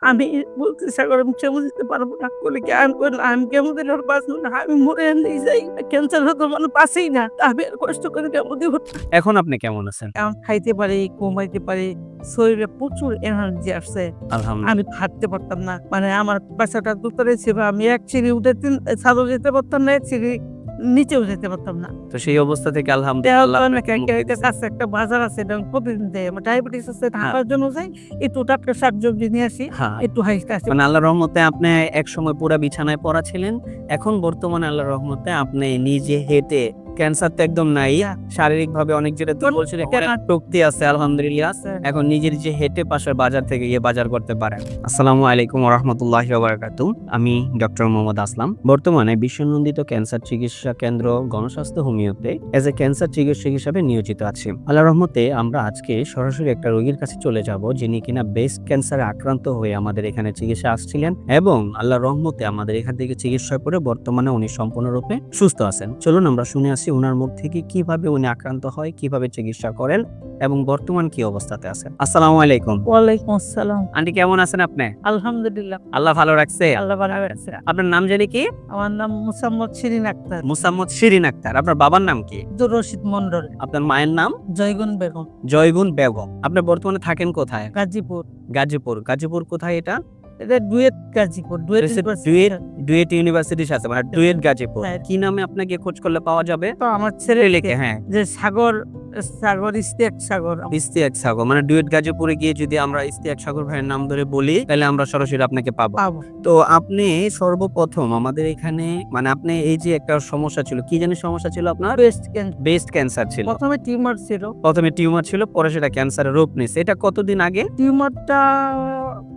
আমি বলতে সাগর আমি কেমো দিতে পারবো না। বলে কি আমি কইলাম আমি কেমো দিলে ওর বাঁচবো না। আমি মরে এমনি যাই। ক্যান্সার হতো মানে বাঁচেই না। আমি আর কষ্ট করে কেমো দিব। এখন আপনি কেমন আছেন? এখন খাইতে পারি, ঘুমাইতে পারি। শরীরে প্রচুর এনার্জি আসছে। আলহামদুলিল্লাহ। আমি হাঁটতে পারতাম না। মানে আমার বাসাটা দোতলায় ছিল। আমি এক সিঁড়ি উঠে ছাদও যেতে পারতাম না, এক সিঁড়ি নিচেও যেতে পারতাম না। তো সেই অবস্থা থেকে দেওয়ার আলহামদুলিল্লাহ জন্য আপনাকে মুক্তি দিছে। কাছে একটা বাজার আছে এবং প্রতিদিন যাই। আমার ডায়াবেটিস আছে, ঢাকার জন্য যাই। একটু টাটকা শাকসবজি নিয়ে আসি, হ্যাঁ, একটু হাসতে আসি। মানে আল্লাহর রহমতে আপনি একসময় পুরা বিছানায় পড়া ছিলেন। এখন বর্তমানে আল্লাহর রহমতে আপনি নিজে হেঁটে ক্যান্সার তো একদম নাই। শারীরিকভাবে অনেক যেটা দুর্বল ছিলেন, এখন শক্তি আছে আলহামদুলিল্লাহ। এখন নিজের যে হেঁটে পাশের বাজার থেকে গিয়ে বাজার করতে পারেন। আসসালামু আলাইকুম ওয়া রাহমাতুল্লাহি ওয়া বারাকাতুহু। আমি ডক্টর মোহাম্মদ আসলাম। বর্তমানে বিশ্বনন্দিত ক্যান্সার চিকিৎসা কেন্দ্র গণস্বাস্থ্য হোমিওতে এজ এ ক্যান্সার চিকিৎসক হিসেবে নিয়োজিত আছি। আল্লাহর রহমতে আমরা আজকে সরাসরি একটা রোগীর কাছে চলে যাব, যিনি কিনা ব্রেস্ট ক্যান্সারে আক্রান্ত হয়ে আমাদের এখানে চিকিৎসা আসছিলেন এবং আল্লাহর রহমতে আমাদের এখান থেকে চিকিৎসা করে বর্তমানে উনি সম্পূর্ণরূপে সুস্থ আছেন। চলুন আমরা শুনে আসি ওনার মুখ থেকে কিভাবে উনি আক্রান্ত হয়, কিভাবে চিকিৎসা করেন এবং বর্তমান কি অবস্থাতে আছেন। আসসালামু আলাইকুম। ওয়ালাইকুম আসসালাম। আন্টি কেমন আছেন আপনি? আলহামদুলিল্লাহ। আল্লাহ ভালো রাখছে। আল্লাহ ভালো রাখছে। আপনার নাম জানি কি? আমার নাম মোসাম্মদ শিরিন আক্তার। মুসাম্মদ শিরিন আক্তার। আপনার বাবার নাম কি? আব্দুর রশিদ মন্ডল। আপনার মায়ের নাম? জয়গুন বেগম। জয়গুন বেগম। আপনি বর্তমানে থাকেন কোথায়? গাজীপুর। গাজীপুর। গাজীপুর কোথায় এটা? এটা ডুয়েট গাজীপুর। ডুয়েট ইউনিভার্সিটির সাথে, মানে ডুয়েট গাজীপুর। হ্যাঁ। কি নামে আপনাকে খোঁজ করলে পাওয়া যাবে? তো আমার ছেলে লিখে, হ্যাঁ, যে সাগর ইস্তিয়াক সাগর। ইস্তিয়াক সাগর, মানে ডুয়েট গাজীপুরে গিয়ে যদি আমরা ইস্তিয়াক সাগর ভাইয়ের নাম ধরে বলি তাহলে আমরা সরাসরি আপনাকে পাবো। তো আপনি সর্বপ্রথম আমাদের এখানে, মানে আপনি এই যে একটা সমস্যা ছিল, কি জানি সমস্যা ছিল আপনার? ব্রেস্ট ক্যান্সার ছিল। প্রথমে টিউমার ছিল। প্রথমে টিউমার ছিল, পরে সেটা ক্যান্সারের রূপ নিয়েছে। এটা কতদিন আগে? টিউমারটা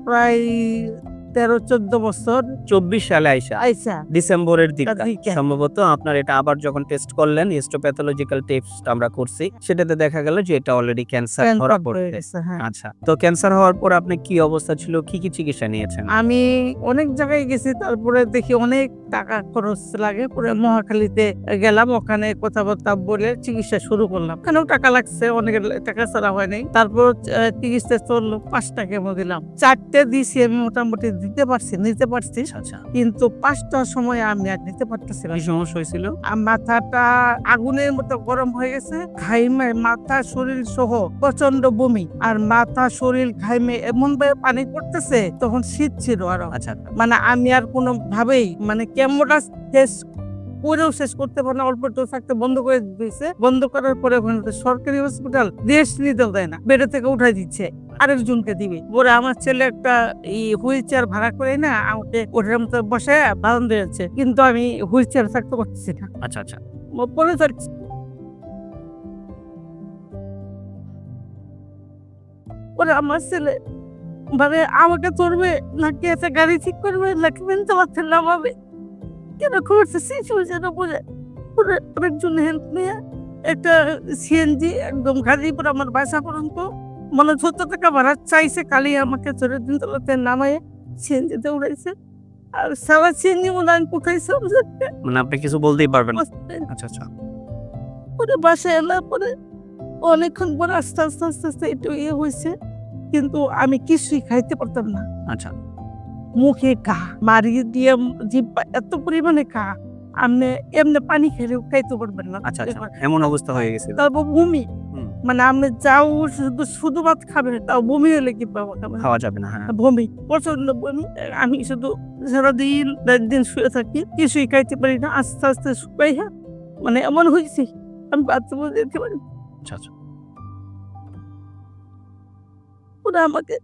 প্রায় 13-14 বছর 24 সালে আইসা ডিসেম্বরের দিকে দিকে। সম্ভবত আপনার এটা আবার যখন টেস্ট করলেন, হিস্টোপ্যাথোলজিক্যাল টেস্ট আমরা করছি, সেটাতে দেখা গেল যে এটা অলরেডি ক্যান্সার ধরা পড়েছে। হ্যাঁ। আচ্ছা, তো ক্যান্সার হওয়ার পর আপনি কি অবস্থা ছিল, কি কি চিকিৎসা নিয়েছেন? আমি অনেক জায়গায় গেছি, তারপরে দেখি অনেক টাকা খরচ লাগে। পরে মহাখালীতে গেলাম, ওখানে কথাবার্তা বলে চিকিৎসা শুরু করলাম। ওখানেও টাকা লাগছে, অনেক টাকা ছাড়া হয় নাই। তারপর চিকিৎসা চললো, 5টা কেমো দিলাম। 4টে দিছি আমি, মোটামুটি নিতে পারছি। আচ্ছা, কিন্তু 5টার সময় আমি আর নিতে পারতেছি না। কি সমস্যা হয়েছিল? মাথাটা আগুনের মতো গরম হয়ে গেছে, ঘাইমে মাথা শরীর সহ প্রচন্ড বমি, আর মাথা শরীর ঘাইমে এমন ভাবে পানি পড়তেছে, তখন শীত ছিল আরো। আচ্ছা, মানে আমি আর কোনো ভাবেই মানে কেমোটা শেষ করতে পারে না। অল্প একটু থাকতে বন্ধ করে দিয়েছে। বন্ধ করার পরে সরকারি হসপিটাল রেস্ট নিতেও দেয় না, বেডে থেকে উঠাই দিচ্ছে, আরেকজনকে দিবে। পরে আমার ছেলে একটা হুইল চেয়ার ভাড়া করে না আমাকে ওটার মতো বসে বাঁধন দিয়েছে, কিন্তু আমি হুইল চেয়ার থাকতে পারছি না। আচ্ছা, আচ্ছা, পরে থাকছি। পরে আমার ছেলে মানে আমাকে ধরবে নাকি একটা গাড়ি ঠিক করবে নাকি মেনতে পারছেন না ভাবে কেন করছে সিচুয়েশন বুঝে। পরে আরেকজন হেল্প নিয়ে একটা সিএনজি একদম গাজীপুর আমার বাসা পর্যন্ত মানে 70 টাকা ভাড়া চাইছে, খালি আমাকে চোরের দিন তলাতে নামায় সিএনজিতে উড়াইছে। আর সারা সিএনজি মনে আমি কোথাইছে মানে আপনি কিছু বলতেই পারবেন না। আচ্ছা, আচ্ছা, পরে বাসায় এলার পরে অনেকক্ষণ পরে আস্তে আস্তে একটু হয়েছে, কিন্তু আমি কিছুই খাইতে পারতাম না। আচ্ছা, মুখে ঘা মারিয়ে দিয়ে জিহ্বা এত পরিমাণে ঘা, আপনি এমনি পানি খেলেও খাইতে পারবেন না। আচ্ছা, আচ্ছা, এমন অবস্থা হয়ে গেছিল। তারপর বমি, মানে আপনি যাও শুধু ভাত খাবেন, তাও বমি হলে কি খাওয়া যাবে না। হ্যাঁ, বমি, প্রচন্ড বমি। আমি শুধু সারাদিন একদিন শুয়ে থাকি, কিছুই খাইতে পারি না। আস্তে আস্তে শুকাইয়া মানে এমন হয়েছে আমি বাথরুমে যেতে পারি। আচ্ছা, আচ্ছা, ওরা আমাকে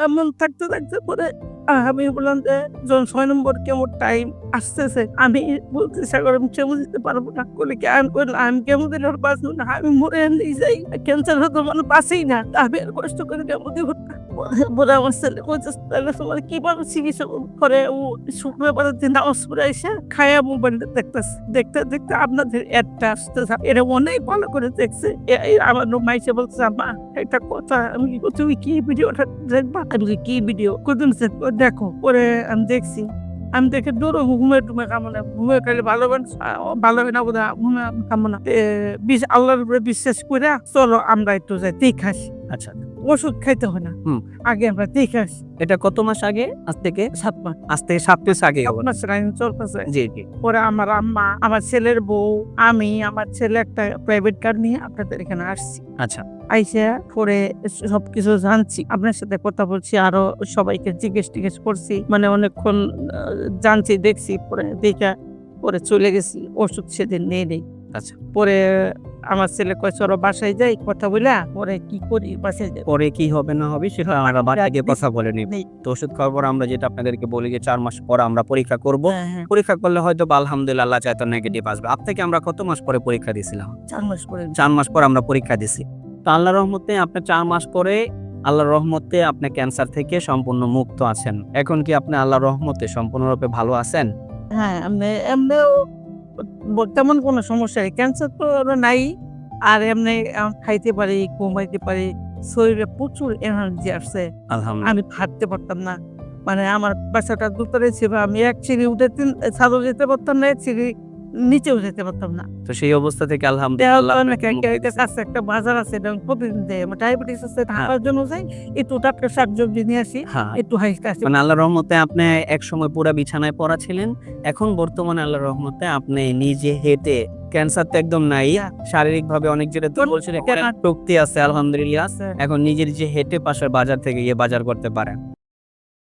এমন থাকতে পরে আমি বললাম যে যখন 6 নম্বর কেমো টাইম আসতেছে, আমি বলতে সাগর আমি কেমো দিতে পারবো না। বলে কি আমি কইলাম আমি কেমো দিলে ওর বাঁচবো না। আমি মরে এমনি যাই। ক্যান্সার হতো মানে বাঁচেই না। আমি আর কষ্ট করে কেমো দিব না। বলে আমার ছেলে বলছে তাহলে তোমার কিভাবে চিকিৎসা করে। ও শুক্রবারের দিন নামাজ পড়ে এসে খায়া মোবাইলটা দেখতে আপনাদের অ্যাডটা আসতেছে। এটা অনেক ভালো করে দেখছে। আমার মাইসে বলছে আম্মা একটা কথা, আমি তুমি কি ভিডিওটা দেখবা? আমি কি ভিডিও কোন দেখো। পরে আমি দেখছি, আমি দেখে দৌড়ো ঘুমে কামনা ঘুমে খাইলে ভালো হয় না বোধ ঘুমে কামনা আল্লাহর উপরে বিশ্বাস করে চলো আমরা একটু যাই দেখে আসি। আচ্ছা, ওষুধ খাইতে হয় না। হুম। আগে আমরা দেখে আসি। এটা কত মাস আগে? আজ থেকে 7 মাস। আজ থেকে 7 মাস আগে হবে। আপনার লাইন চলতেছে। জি, জি। পরে আমার আম্মা, আমার ছেলের বউ, আমি, আমার ছেলে একটা প্রাইভেট কার নিয়ে আপনাদের এখানে আসছি। আচ্ছা, আইসা পরে সবকিছু জানছি। আপনার সাথে কথা বলছি, আরো সবাইকে জিজ্ঞেস করছি। মানে অনেকক্ষণ জানছি, দেখছি, পরে দেখা পরে চলে গেছি। ওষুধ সেদিন নেই। আচ্ছা। পরে আমার ছেলে কয় চলো বাসায় যাই, কথা বইলা পরে কি করি বাসায় যাই। পরে কি হবে না হবে সেটা আমরা বাড়িতে গিয়ে কথা বলে নিব। নেই। তো ওষুধ খাওয়ার পর আমরা যেটা আপনাদেরকে বলি যে 4 মাস পর আমরা পরীক্ষা করব। হ্যাঁ, পরীক্ষা করলে হয়তো বা আলহামদুলিল্লাহ আল্লাহ চাইতো নেগেটিভ আসবে। আপ থেকে আমরা কত মাস পরে পরীক্ষা দিয়েছিলাম? 4 মাস পরে 4 মাস পর আমরা পরীক্ষা দিছি। তো আল্লাহর রহমতে আপনি 4 মাস পরে আল্লাহর রহমতে আপনি ক্যান্সার থেকে সম্পূর্ণ মুক্ত আছেন। এখন কি আপনি আল্লাহর রহমতে সম্পূর্ণরূপে ভালো আছেন? হ্যাঁ, এমনিও তেমন কোনো সমস্যা নেই। ক্যান্সার তো নাই। আর এমনি খাইতে পারি, ঘুমাইতে পারি। শরীরে প্রচুর এনার্জি আসছে। আলহামদুলিল্লাহ। আমি হাঁটতে পারতাম না। মানে আমার বাসাটা দোতলায় ছিল। আমি এক সিঁড়ি উঠে ছাদেও যেতে পারতাম না, এক সিঁড়ি নিচেও যেতে পারতাম না। তো সেই অবস্থা থেকে দেওয়া আলহামদুলিল্লাহ তো আপনাকে মুক্তি দিছে। কাছে একটা বাজার আছে, এটা আমি প্রতিদিন যাই। আমার ডায়াবেটিস আছে, ঢাকার জন্য যাই। একটু টাটকা শাকসবজি নিয়ে আসি, হ্যাঁ। একটু হাইস্টা আসি। মানে আল্লাহর রহমতে আপনি একসময় পুরা বিছানায় পড়া ছিলেন। এখন বর্তমানে আল্লাহর রহমতে আপনি নিজে হেঁটে ক্যান্সার তো একদম নাই। শারীরিকভাবে অনেক যেটা বলছিলেন শক্তি আছে আলহামদুলিল্লাহ। এখন নিজের যে হেঁটে পাশের বাজার থেকে গিয়ে বাজার করতে পারেন।